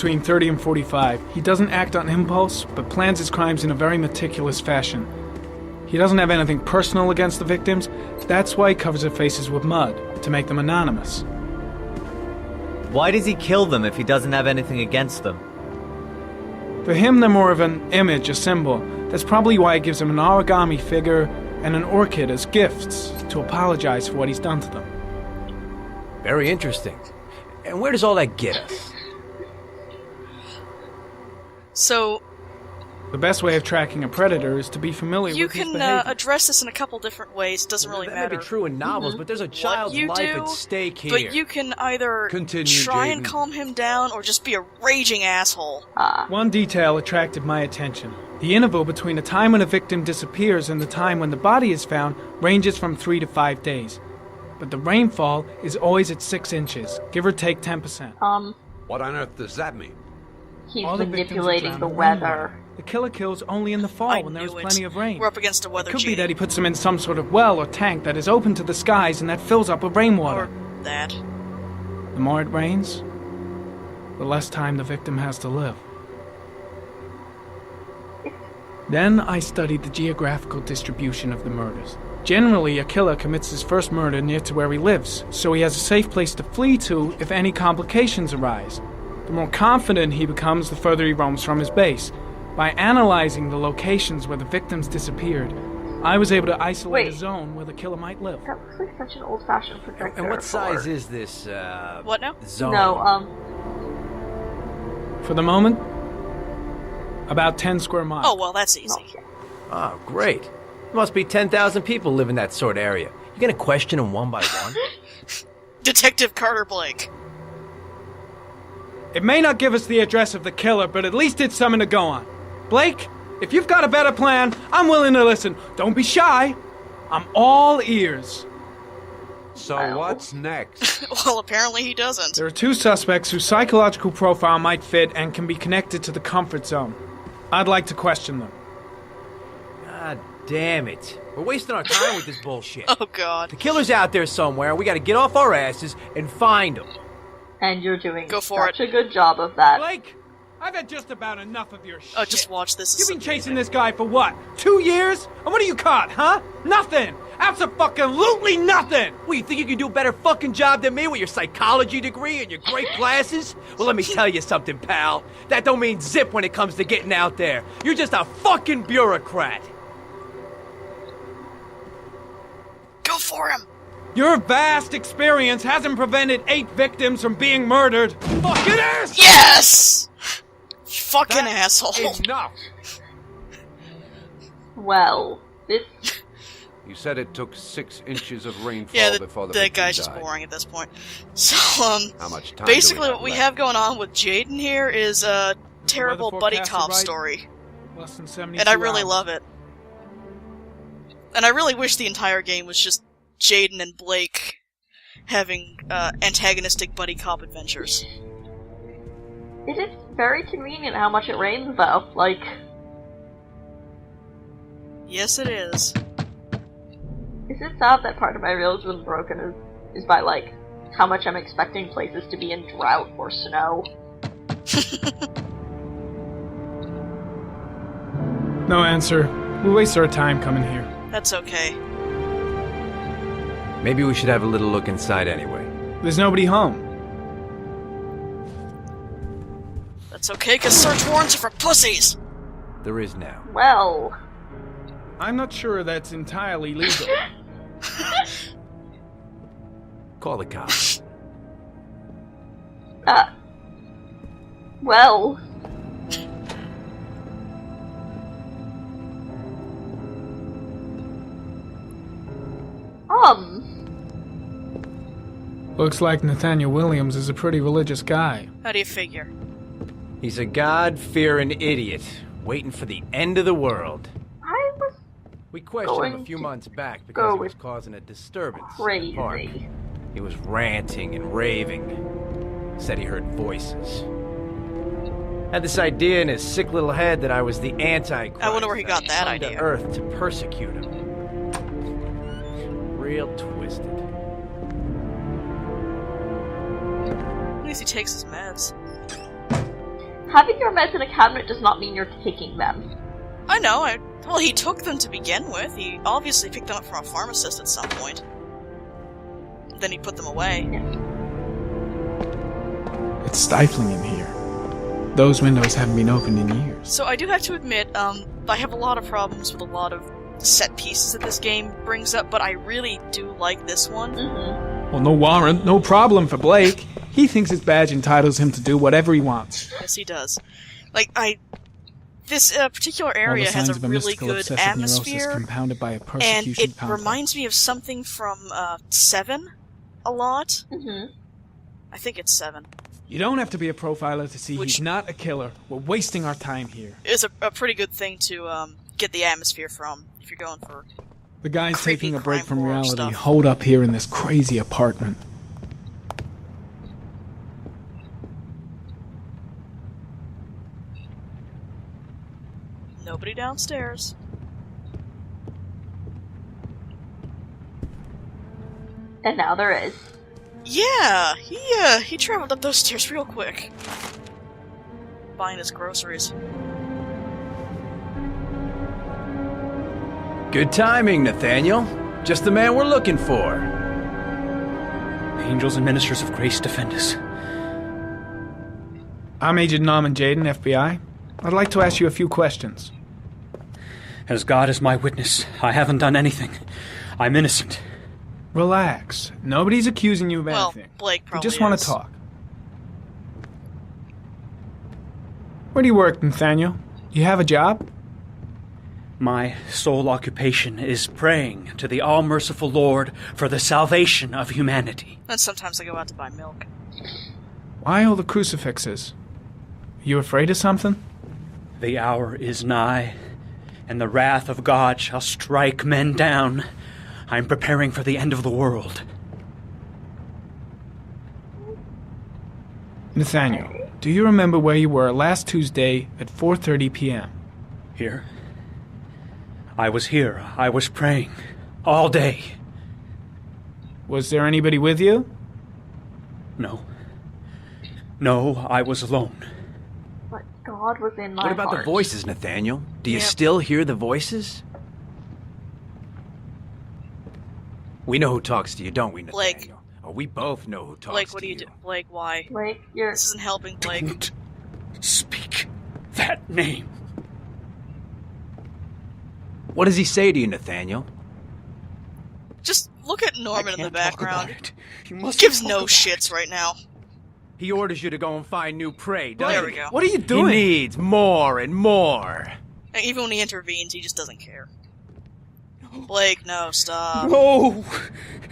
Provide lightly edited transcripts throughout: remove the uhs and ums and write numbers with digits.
between 30 and 45. He doesn't act on impulse, but plans his crimes in a very meticulous fashion. He doesn't have anything personal against the victims. That's why he covers their faces with mud, to make them anonymous. Why does he kill them if he doesn't have anything against them? For him, they're more of an image, a symbol. That's probably why he gives them an origami figure and an orchid as gifts to apologize for what he's done to them. Very interesting. And where does all that get us? So, The best way of tracking a predator is to be familiar you with his can behavior. address this in a couple different ways. It doesn't really That matter. may be true in novels, but there's a child's you life do, at stake here. But you can either Continue, try and Jaden. calm him down or just be a raging asshole. One detail attracted my attention. The interval between the time when a victim disappears and the time when the body is found ranges from 3 to 5 days. But the rainfall is always at 6 inches, give or take 10%. What on earth does that mean? He's All the victims are manipulating drowned the in weather. rainwater. The killer kills only in the fall I when there is knew it. plenty of rain. We're up against a weather It could be genie. that he puts them in some sort of well or tank that is open to the skies and that fills up with rainwater. Or that. The more it rains, the less time the victim has to live. Then I studied the geographical distribution of the murders. Generally, a killer commits his first murder near to where he lives, so he has a safe place to flee to if any complications arise. The more confident he becomes, the further he roams from his base. By analyzing the locations where the victims disappeared, I was able to isolate Wait. a zone where the killer might live. That looks like such an old-fashioned projector. And what size for... is this, What now? zone? No, For the moment, about 10 square miles. Oh, well, that's easy. okay. Oh, great. There must be 10,000 people live in that sort of area. You gonna question them one by one? Detective Carter Blake. It may not give us the address of the killer, but at least it's something to go on. Blake, if you've got a better plan, I'm willing to listen. Don't be shy. I'm all ears. So Wow. what's next? Well, apparently he doesn't. There are 2 suspects whose psychological profile might fit and can be connected to the comfort zone. I'd like to question them. God damn it. We're wasting our time with this bullshit. Oh, God. The killer's out there somewhere, and we gotta get off our asses and find him. And you're doing Go for such a good job of that. Blake, I've had just about enough of your shit. Oh, just watch this. You've been chasing this guy for what? 2 years? And what are you caught, huh? Nothing! Abso-fucking-lutely nothing! Well, you think you can do a better fucking job than me with your psychology degree and your great glasses? Well, let me tell you something, pal. That don't mean zip when it comes to getting out there. You're just a fucking bureaucrat. Go for him! Your vast experience hasn't prevented 8 victims from being murdered. Fucking ass! Yes! Fucking asshole. Enough! Well, this... You said it took 6 inches of rainfall Yeah, before the that victim guy's just died. boring at this point. So, How much time basically do what we left? have going on with Jaden here is a terrible Weather buddy forecast cop right. story. Less than 72 And I really hours. love it. And I really wish the entire game was just Jaden and Blake having antagonistic buddy cop adventures. It is very convenient how much it rains, though. Like, Yes, it is. is it sad that part of my realism broken is by, like, how much I'm expecting places to be in drought or snow? No answer. We waste our time coming here. That's okay. Maybe we should have a little look inside anyway. There's nobody home. That's okay, because search warrants are for pussies! There is now. Well, I'm not sure that's entirely legal. Call the cops. well... Looks like Nathaniel Williams is a pretty religious guy. How do you figure? He's a God-fearing idiot, waiting for the end of the world. I was We questioned him a Going few to months back go because he was with causing a disturbance in crazy. the park. He was ranting and raving. Said he heard voices. Had this idea in his sick little head that I was the Antichrist. I wonder where he got that come to idea. Earth to persecute him. Real twisted. At least he takes his meds. Having your meds in a cabinet does not mean you're taking them. I know, well, he took them to begin with. He obviously picked them up from a pharmacist at some point. Then he put them away. Yes. It's stifling in here. Those windows haven't been opened in years. So I do have to admit, I have a lot of problems with a lot of set pieces that this game brings up, but I really do like this one. Well, no warrant, no problem for Blake. He thinks his badge entitles him to do whatever he wants. Yes, he does. This particular All the area signs has of a a really mystical good obsessive neurosis atmosphere, compounded by a and persecution it complex. reminds me of something from 7 a lot. I think it's 7. You don't have to be a profiler to see Which- he's not a killer. We're wasting our time here. It's a pretty good thing to get the atmosphere from if you're going for. The guy's Creepy taking a break crime from horror reality, stuff. holed up here in this crazy apartment. Nobody downstairs. And now there is. Yeah, he traveled up those stairs real quick. Buying his groceries. Good timing, Nathaniel. Just the man we're looking for. Angels and ministers of grace defend us. I'm Agent Norman Jaden, FBI. I'd like to ask you a few questions. As God is my witness, I haven't done anything. I'm innocent. Relax. Nobody's accusing you of Well, anything. Blake We probably just want is. to talk. Where do you work, Nathaniel? You have a job? My sole occupation is praying to the all-merciful Lord for the salvation of humanity. And sometimes I go out to buy milk. Why all the crucifixes? You afraid of something? The hour is nigh, and the wrath of God shall strike men down. I'm preparing for the end of the world. Nathaniel, do you remember where you were last Tuesday at 4:30 p.m.? Here? I was here. I was praying. All day. Was there anybody with you? No. No, I was alone. But God was in my What about heart. the voices, Nathaniel? Do you Yep. still hear the voices? We know who talks to you, don't we, Nathaniel? Blake. Oh, we both know who talks Blake, what to do you do? Blake, why? Like, you're... This isn't helping, Blake. Don't speak that name. What does he say to you, Nathaniel? Just look at Norman in the I can't talk about background. it. You must Gives no shits right now. He orders you to go and find new prey, doesn't There we he? go. What are you He doing? needs more and more. And even when he intervenes, he just doesn't care. Blake, no, stop. No!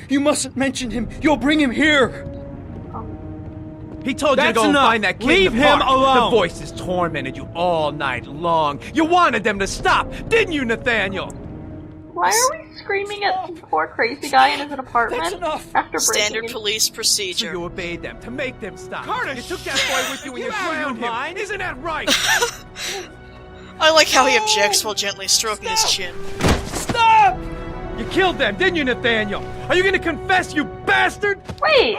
You mustn't mention him. You'll bring him here. He told you to That's go and enough. find that kid Leave in the him park. alone. The voices tormented you all night long. You wanted them to stop, didn't you, Nathaniel? Why are we screaming at some poor crazy guy in his apartment That's enough. after breaking Standard in? police So procedure. you obeyed them to make them stop. Carter, you took that boy with you when you drowned him. Isn't that right? I like how he objects while gently stroking his chin. Stop! You killed them, didn't you, Nathaniel? Are you gonna confess, you bastard? Wait!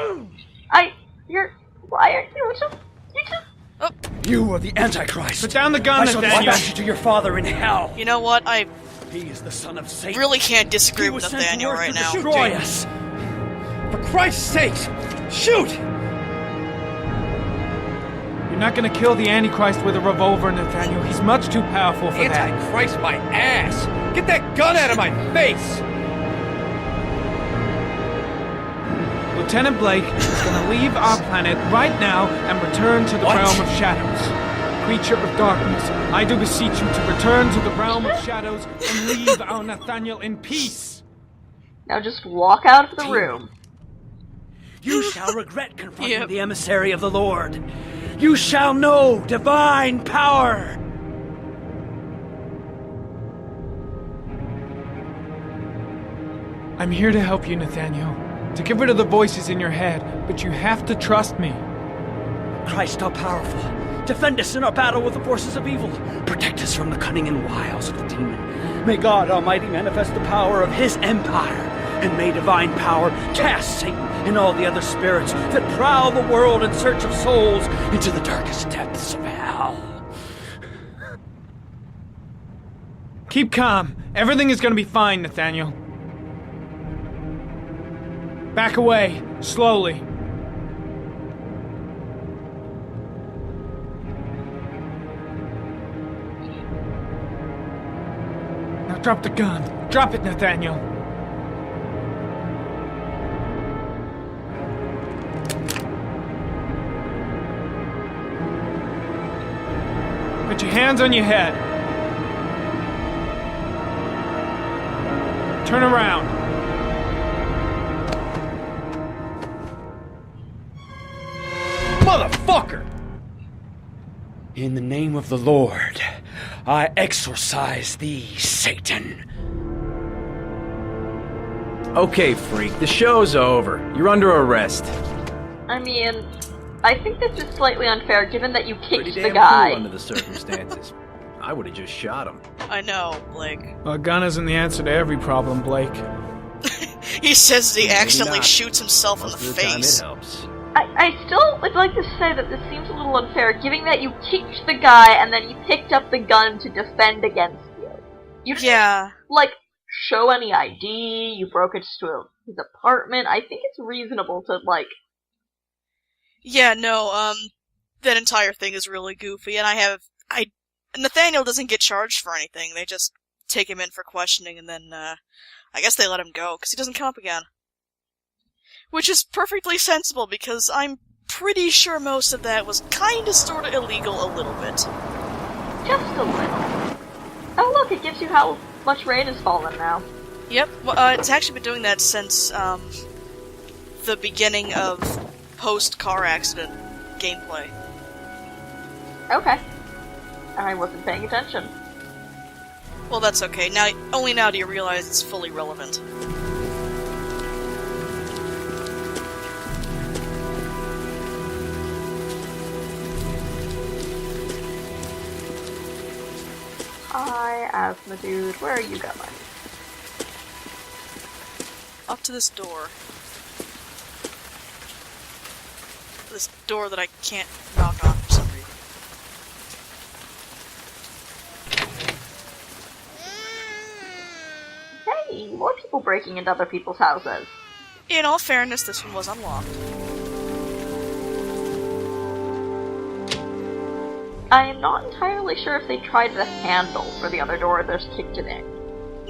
Why are you just... You are the Antichrist. Put down the gun, I shall Nathaniel. dispatch you to your father in hell. You know what? I He is the son of Satan. really can't disagree He with was sent to Nathaniel earth right to now. destroy us. For Christ's sake, shoot! You're not gonna kill the Antichrist with a revolver, Nathaniel. He's much too powerful for that. Antichrist, my ass! Get that gun out of my face! Lieutenant Blake is gonna leave our planet right now and return to the What? realm of shadows. Creature of darkness, I do beseech you to return to the realm of shadows and leave our Nathaniel in peace. Now just walk out of the room. You shall regret confronting Yep. the emissary of the Lord. You shall know divine power. I'm here to help you, Nathaniel. To get rid of the voices in your head, but you have to trust me. Christ all powerful, defend us in our battle with the forces of evil. Protect us from the cunning and wiles of the demon. May God Almighty manifest the power of his empire, and may divine power cast Satan and all the other spirits that prowl the world in search of souls into the darkest depths of hell. Keep calm. Everything is gonna be fine, Nathaniel. Back away, slowly. Now drop the gun. Drop it, Nathaniel. Put your hands on your head. Turn around. Motherfucker! In the name of the Lord, I exorcise thee, Satan. Okay, freak, the show's over. You're under arrest. I mean, I think this is slightly unfair given that you kicked Pretty the damn guy. cool under the circumstances. I would have just shot him. I know, Blake. A gun isn't the answer to every problem, Blake. He says that he Maybe accidentally not. shoots himself Most in of the the time face. it helps. I still would like to say that this seems a little unfair, given that you kicked the guy and then you picked up the gun to defend against you. You didn't, Yeah. like, show any ID, you broke into his apartment. I think it's reasonable to, like... Yeah, no, that entire thing is really goofy, and Nathaniel doesn't get charged for anything. They just take him in for questioning, and then, I guess they let him go, because he doesn't come up again. Which is perfectly sensible, because I'm pretty sure most of that was kinda sorta illegal a little bit. Just a little. Oh look, it gives you how much rain has fallen now. Yep, well, it's actually been doing that since, the beginning of post-car accident gameplay. Okay. I wasn't paying attention. Well, that's okay. Only now do you realize it's fully relevant. Hi, Asthma Dude, where are you going? Up to this door. This door that I can't knock on for some reason. Hey, more people breaking into other people's houses. In all fairness, this one was unlocked. I am not entirely sure if they tried the handle for the other door or just kicked it in.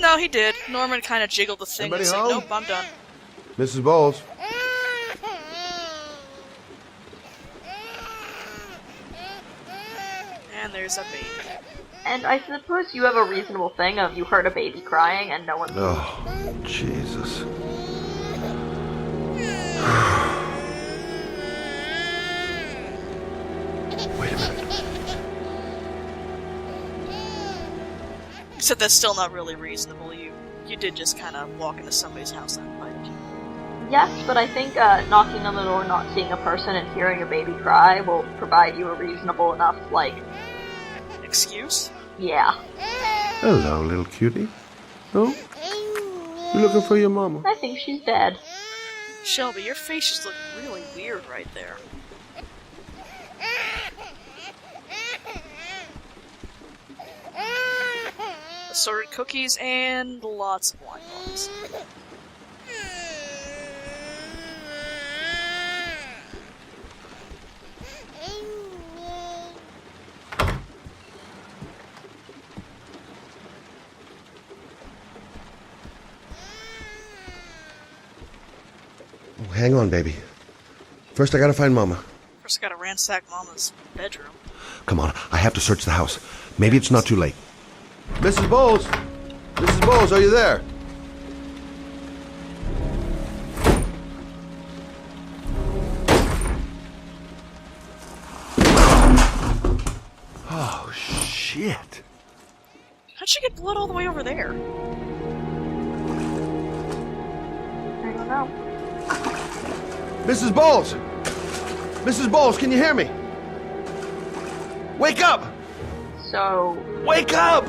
No, he did. Norman kind of jiggled the thing Anybody and said, home? nope, I'm done. Mrs. Bowles. And there's a baby. And I suppose you have a reasonable thing of you heard a baby crying and no one... Oh, Jesus. Wait a minute. Except that's still not really reasonable. You did just kind of walk into somebody's house that night. Yes, but I think knocking on the door, not seeing a person, and hearing a baby cry will provide you a reasonable enough, like... Excuse? Yeah. Hello, little cutie. Oh? You looking for your mama? I think she's dead. Shelby, your face just looked really weird right there. Assorted cookies and lots of wine bottles. Oh, hang on, baby. First, I gotta find Mama. First, I gotta ransack Mama's bedroom. Come on, I have to search the house. Maybe it's not too late. Mrs. Bowles! Mrs. Bowles, are you there? Oh, shit. How'd she get blood all the way over there? I don't know. Mrs. Bowles! Mrs. Bowles, can you hear me? Wake up! So, Wake up!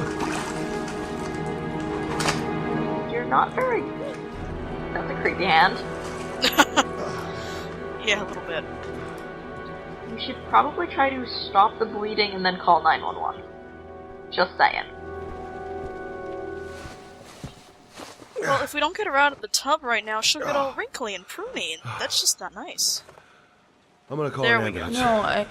you're not very... That's a creepy hand. Yeah, a little bit. You should probably try to stop the bleeding and then call 911. Just saying. Well, if we don't get her out of the tub right now, she'll get all wrinkly and pruny, and that's just not nice. I'm gonna call There an we go. ambulance. No,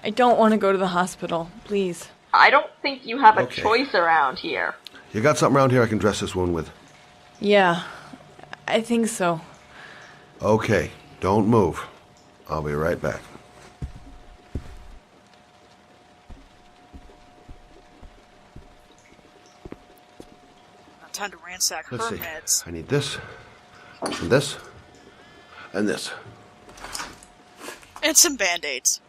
I don't want to go to the hospital. Please. I don't think you have a Okay. choice around here. You got something around here I can dress this wound with? Yeah, I think so. Okay, don't move. I'll be right back. Not time to ransack Let's her see. meds. I need this, and this, and this. And some band-aids.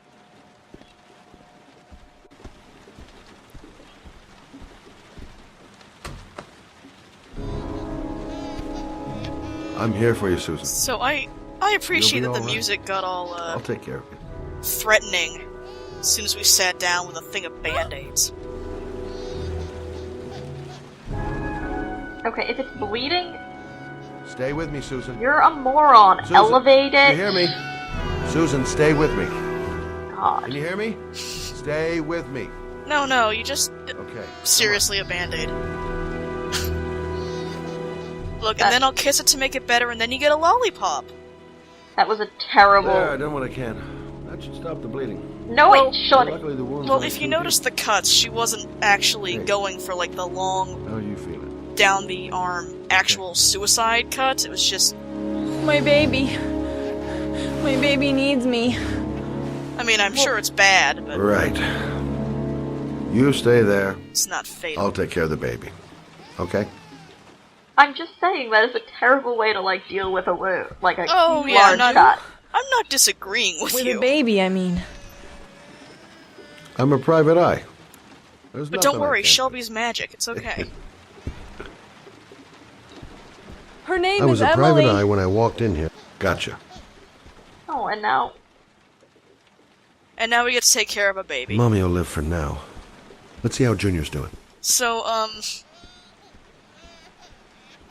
I'm here for you, Susan. So I appreciate You'll that be the all right. music got all, I'll take care of you. threatening as soon as we sat down with a thing of band-aids. Okay, if it's bleeding, Stay with me, Susan. you're a moron. Susan, Elevate it. You hear me? Susan, stay with me. God. Can you hear me? Stay with me. No, you just... Okay. Seriously, a band-aid. Look, and then I'll kiss it to make it better, and then you get a lollipop. That was a terrible... There, I done what I can. That should stop the bleeding. No, Well- it shouldn't. Luckily, the wound's Well, only if you 2 notice the cuts, she wasn't actually Hey. going for, like, the long, deep. How you feeling? down the arm, actual suicide cut. It was just... My baby. My baby needs me. I mean, I'm sure it's bad, but Right. You stay there. it's not fatal. I'll take care of the baby. Okay? I'm just saying that is a terrible way to, like, deal with a wound. Like a Oh, large yeah, cut. I'm not disagreeing with With you. a baby, I mean. I'm a private eye. There's But nothing don't I worry, can't Shelby's magic. It's okay. Her name do. I was is a Emily. private eye when I walked in here. Gotcha. Oh, and now... And now we get to take care of a baby. Mommy will live for now. Let's see how Junior's doing. So,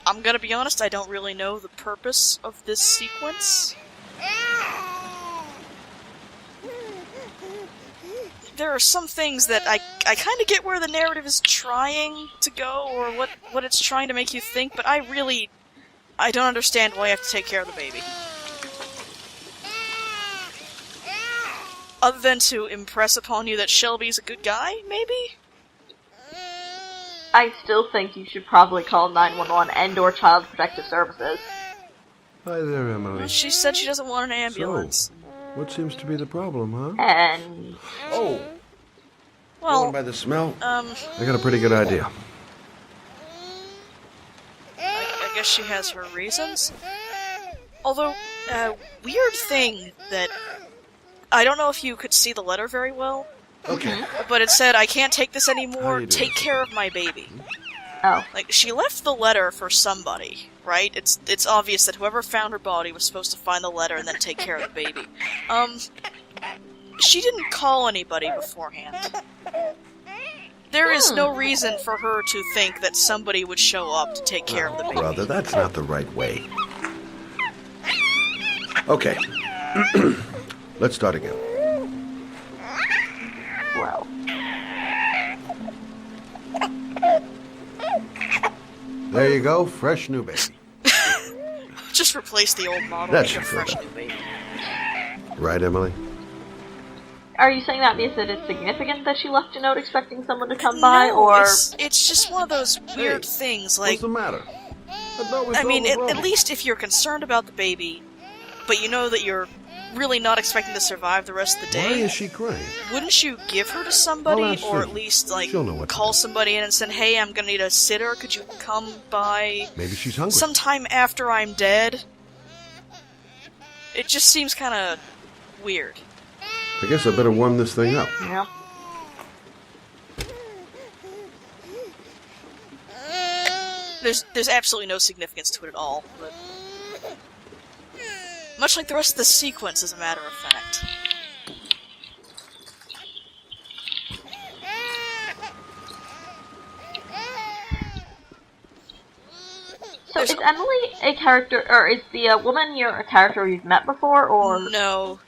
I'm gonna be honest, I don't really know the purpose of this sequence. There are some things that I kind of get where the narrative is trying to go, or what it's trying to make you think, but I don't understand why I have to take care of the baby. Other than to impress upon you that Shelby's a good guy, maybe? I still think you should probably call 911 and/or Child Protective Services. Hi there, Emily. Well, she said she doesn't want an ambulance. What seems to be the problem, huh? And... Oh, Well, going by the smell, I I got a pretty good idea. guess she has her reasons. Although, weird thing that... I don't know if you could see the letter very well, Okay. but it said, I can't take this How anymore, you doing? take care of my baby. Oh. Like, she left the letter for somebody, right? It's obvious that whoever found her body was supposed to find the letter and then take care of the baby. She didn't call anybody beforehand. There is no reason for her to think that somebody would show up to take care of the baby. Brother, that's not the right way. Okay. Let's start again. Well. There you go, fresh new baby. Just replace the old model That with a should feel fresh better. new baby. Right, Emily? Are you saying that means that it's significant that she left a note expecting someone to come by, or... it's just one of those weird things, like... What's the matter? I mean, at least if you're concerned about the baby, but you know that you're really not expecting to survive the rest of the Why day, is she crying? wouldn't you give her to somebody, I'll ask or at Susan. least, like, She'll know what to call do. somebody in and say, hey, I'm gonna need a sitter, could you come by Maybe she's hungry. sometime after I'm dead? It just seems kinda weird. I guess I better warm this thing up. Yeah. There's absolutely no significance to it at all, but... Much like the rest of the sequence, as a matter of fact. So there's is Emily a character, or is the woman here a character you've met before, or... no,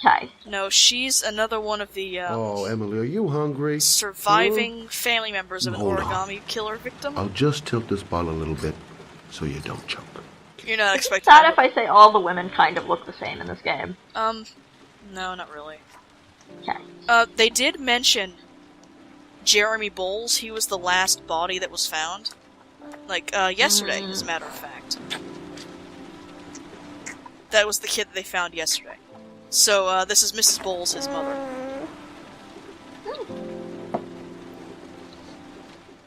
Okay. no, she's another one of the Oh, Emily, are you hungry? surviving family members of an Hold on. origami killer victim. I'll just tilt this bottle a little bit so you don't choke. You're not Is it expecting. sad if I say all the women kind of look the same in this game? No, not really. Okay. They did mention Jeremy Bowles. He was the last body that was found. Like, yesterday, as a matter of fact. That was the kid that they found yesterday. So, this is Mrs. Bowles, his mother.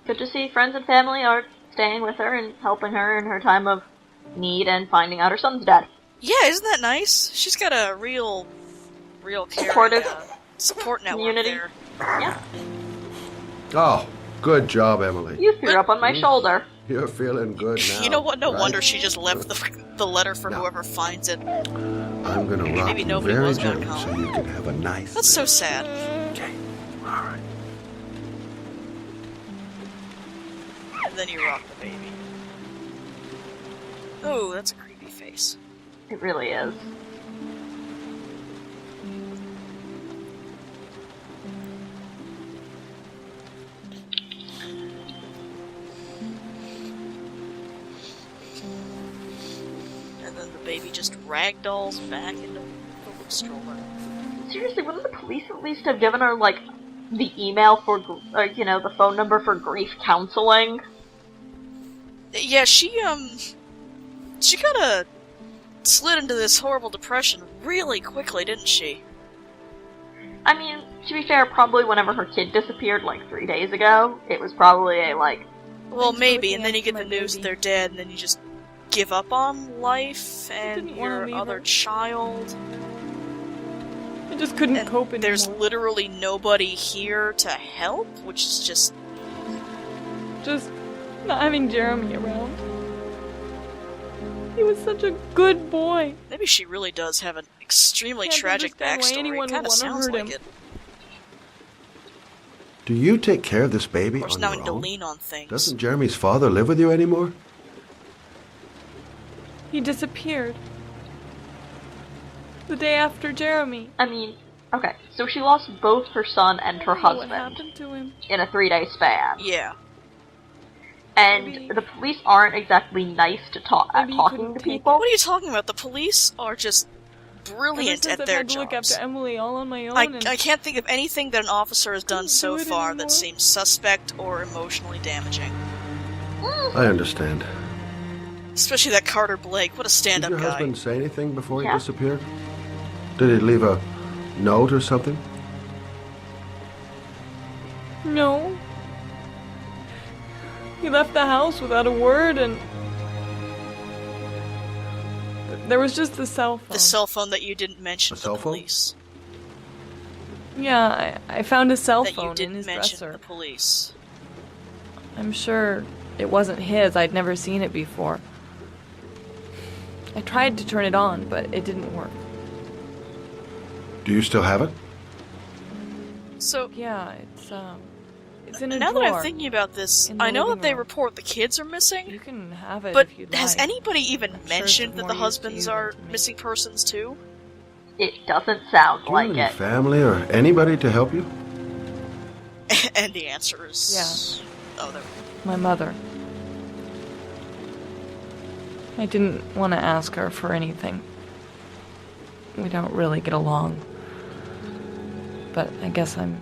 Good to see friends and family are staying with her and helping her in her time of need and finding out her son's dead. Yeah, isn't that nice? She's got a real caring, Supportive support network community. there. Yeah. Oh, good job, Emily. You threw up on my shoulder. You're feeling good now. You know what? No right? wonder she just left the letter for No. whoever finds it. I'm gonna rock Maybe you nobody very was gonna gently come. so you can have a nice That's so sad. Okay, all right. And then you rock the baby. Oh, that's a creepy face. It really is. And then the baby just ragdolls back into the stroller. Seriously, wouldn't the police at least have given her, like, the email for, the phone number for grief counseling? Yeah, she kinda slid into this horrible depression really quickly, didn't she? I mean, to be fair, probably whenever her kid disappeared, like, 3 days ago, it was probably a, like... Well, Thanks for maybe, looking and then you after get the my news that baby. they're dead, and then you just give up on life and didn't wanna your leave other her. child. I just couldn't And cope anymore. there's literally nobody here to help, which is just... just not having Jeremy around. He was such a good boy. Maybe she really does have an extremely Can't tragic understand why backstory. anyone It would kinda wanna sounds hurt like him. it. Do you take care of this baby Of course, on now I your need to own? lean on things. Doesn't Jeremy's father live with you anymore? He disappeared. The day after Jeremy. I mean, okay, so she lost both her son and her What husband happened to him? in a 3-day span. Yeah. And Maybe- the police aren't exactly nice to at Maybe you talking couldn't to take people. What are you talking about? The police are just brilliant Ever at since their I've had to look jobs. after Emily all on my own. and I can't think of anything that an officer has done Couldn't so do it far anymore. that seems suspect or emotionally damaging. I understand. Especially that Carter Blake. What a Did stand-up your guy. husband say anything before he Yeah. disappeared? Did he leave a note or something? No. He left the house without a word, and there was just the cell phone. The cell phone that you didn't mention A to cell the phone? police. Yeah, I found a cell That you phone in didn't his mention to dresser. the police. I'm sure it wasn't his. I'd never seen it before. I tried to turn it on, but it didn't work. Do you still have it? So, Yeah, it's in a now drawer. that I'm thinking about this, in the I know living that they room. report the kids are missing, You can have it but if you'd has like. anybody even I'm sure it's mentioned of that more the use to husbands you are than to me. missing persons too? It doesn't sound Do you like have any it. family or anybody to help you? And the answer is... Yeah. Oh, there. My mother. I didn't want to ask her for anything. We don't really get along. But I guess I'm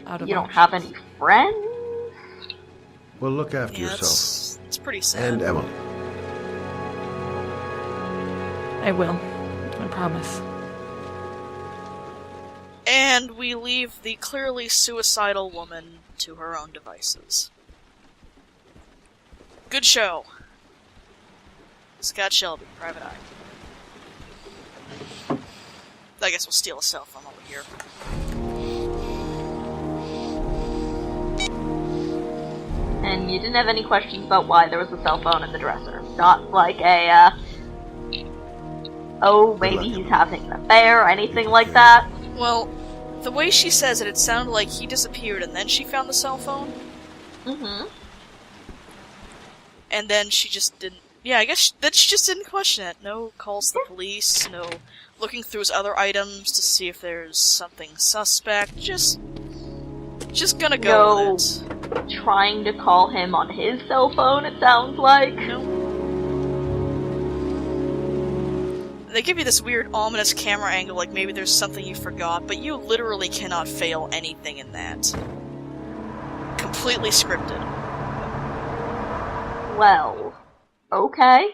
out of You don't options. have any friends? Well, look after Yeah, yourself. it's pretty sad. And Emily. I will. I promise. And we leave the clearly suicidal woman to her own devices. Good show. Scott Shelby, Private Eye. I guess we'll steal a cell phone over here. And you didn't have any questions about why there was a cell phone in the dresser. Not like a, oh, maybe he's having an affair or anything like that. Well, the way she says it, it sounded like he disappeared and then she found the cell phone, Mm-hmm. and then she just didn't yeah, I guess that she just didn't question it. No calls to the police, no looking through his other items to see if there's something suspect. Just gonna go with it. Trying to call him on his cell phone, it sounds like. No. They give you this weird, ominous camera angle, like maybe there's something you forgot, but you literally cannot fail anything in that. Completely scripted. Well, okay.